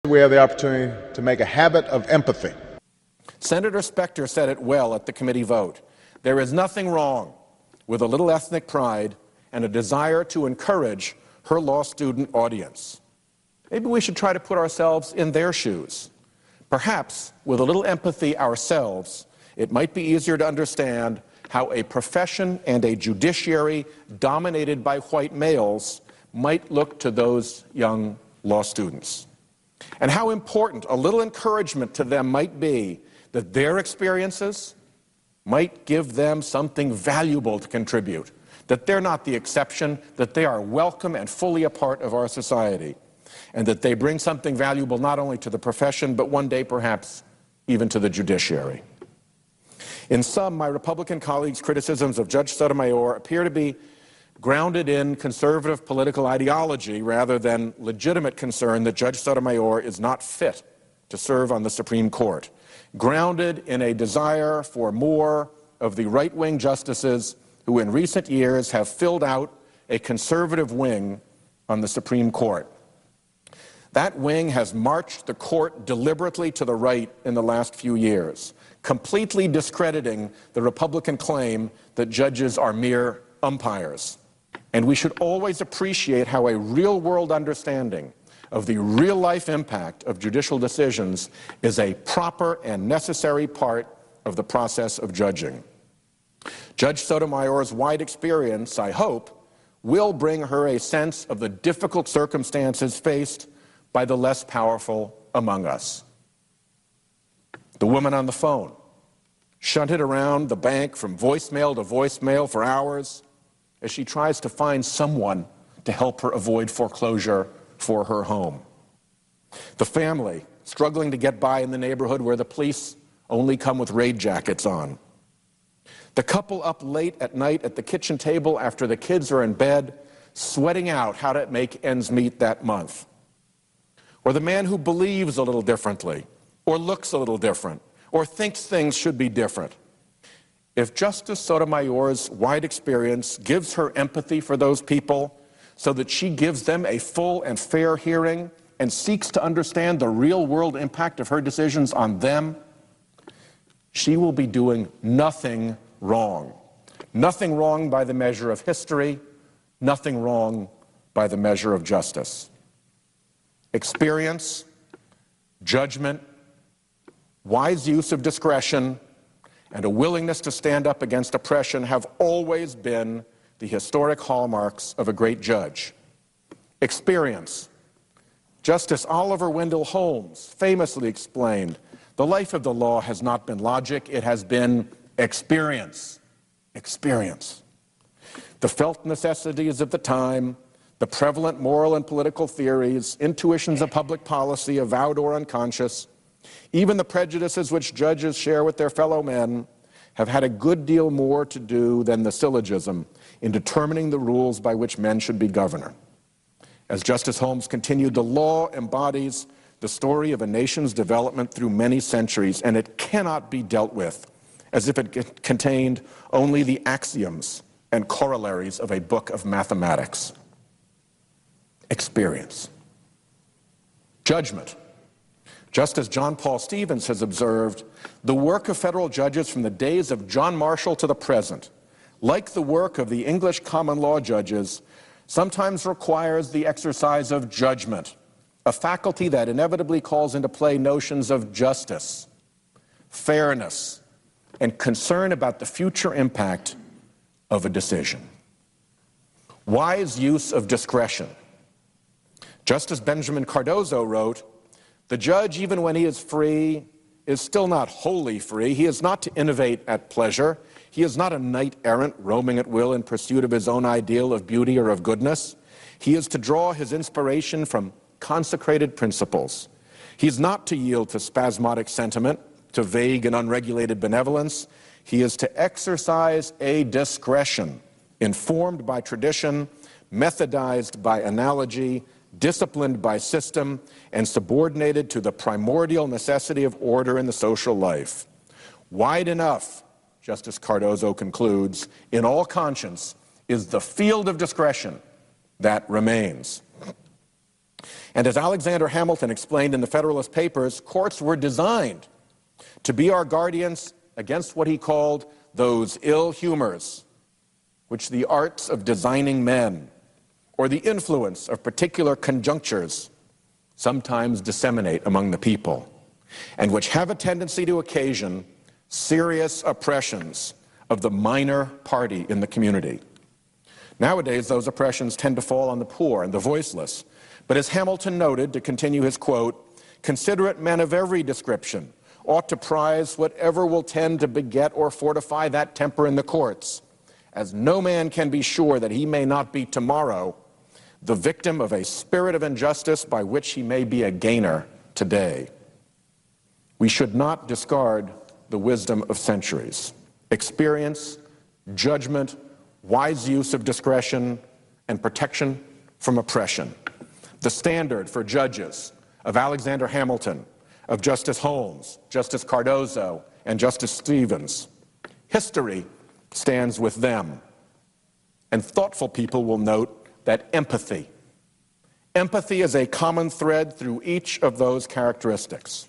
We have the opportunity to make a habit of empathy. Senator Specter said it well at the committee vote. There is nothing wrong with a little ethnic pride and a desire to encourage her law student audience. Maybe we should try to put ourselves in their shoes. Perhaps, with a little empathy ourselves, it might be easier to understand how a profession and a judiciary dominated by white males might look to those young law students, and how important a little encouragement to them might be that their experiences might give them something valuable to contribute, that they're not the exception, that they are welcome and fully a part of our society, and that they bring something valuable not only to the profession, but one day perhaps even to the judiciary. In sum, my Republican colleagues' criticisms of Judge Sotomayor appear to be grounded in conservative political ideology rather than legitimate concern that Judge Sotomayor is not fit to serve on the Supreme Court, grounded in a desire for more of the right-wing justices who in recent years have filled out a conservative wing on the Supreme Court. That wing has marched the court deliberately to the right in the last few years, completely discrediting the Republican claim that judges are mere umpires. And we should always appreciate how a real-world understanding of the real-life impact of judicial decisions is a proper and necessary part of the process of judging. Judge Sotomayor's wide experience, I hope, will bring her a sense of the difficult circumstances faced by the less powerful among us. The woman on the phone, shunted around the bank from voicemail to voicemail for hours as she tries to find someone to help her avoid foreclosure for her home. The family struggling to get by in the neighborhood where the police only come with raid jackets on. The couple up late at night at the kitchen table after the kids are in bed, sweating out how to make ends meet that month. Or the man who believes a little differently, or looks a little different, or thinks things should be different. If Justice Sotomayor's wide experience gives her empathy for those people so that she gives them a full and fair hearing and seeks to understand the real-world impact of her decisions on them, she will be doing nothing wrong. Nothing wrong by the measure of history, nothing wrong by the measure of justice. Experience, judgment, wise use of discretion, and a willingness to stand up against oppression have always been the historic hallmarks of a great judge. Experience. Justice Oliver Wendell Holmes famously explained, "The life of the law has not been logic, it has been experience." Experience. The felt necessities of the time, the prevalent moral and political theories, intuitions of public policy, avowed or unconscious, even the prejudices which judges share with their fellow men, have had a good deal more to do than the syllogism in determining the rules by which men should be governed. As Justice Holmes continued, the law embodies the story of a nation's development through many centuries, and it cannot be dealt with as if it contained only the axioms and corollaries of a book of mathematics. Experience. Judgment. Just as John Paul Stevens has observed, the work of federal judges from the days of John Marshall to the present, like the work of the English common law judges, sometimes requires the exercise of judgment, a faculty that inevitably calls into play notions of justice, fairness, and concern about the future impact of a decision. Wise use of discretion. Justice Benjamin Cardozo wrote, "The judge, even when he is free, is still not wholly free. He is not to innovate at pleasure. He is not a knight-errant roaming at will in pursuit of his own ideal of beauty or of goodness. He is to draw his inspiration from consecrated principles. He is not to yield to spasmodic sentiment, to vague and unregulated benevolence. He is to exercise a discretion informed by tradition, methodized by analogy, disciplined by system, and subordinated to the primordial necessity of order in the social life. Wide enough," Justice Cardozo concludes, "in all conscience is the field of discretion that remains." And as Alexander Hamilton explained in the Federalist Papers, courts were designed to be our guardians against what he called those ill humors which the arts of designing men or the influence of particular conjunctures sometimes disseminate among the people, and which have a tendency to occasion serious oppressions of the minor party in the community. Nowadays, those oppressions tend to fall on the poor and the voiceless. But as Hamilton noted, to continue his quote, "Considerate men of every description ought to prize whatever will tend to beget or fortify that temper in the courts, as no man can be sure that he may not be tomorrow the victim of a spirit of injustice by which he may be a gainer today." We should not discard the wisdom of centuries. Experience, judgment, wise use of discretion, and protection from oppression. The standard for judges of Alexander Hamilton, of Justice Holmes, Justice Cardozo, and Justice Stevens. History stands with them. And thoughtful people will note that empathy is a common thread through each of those characteristics.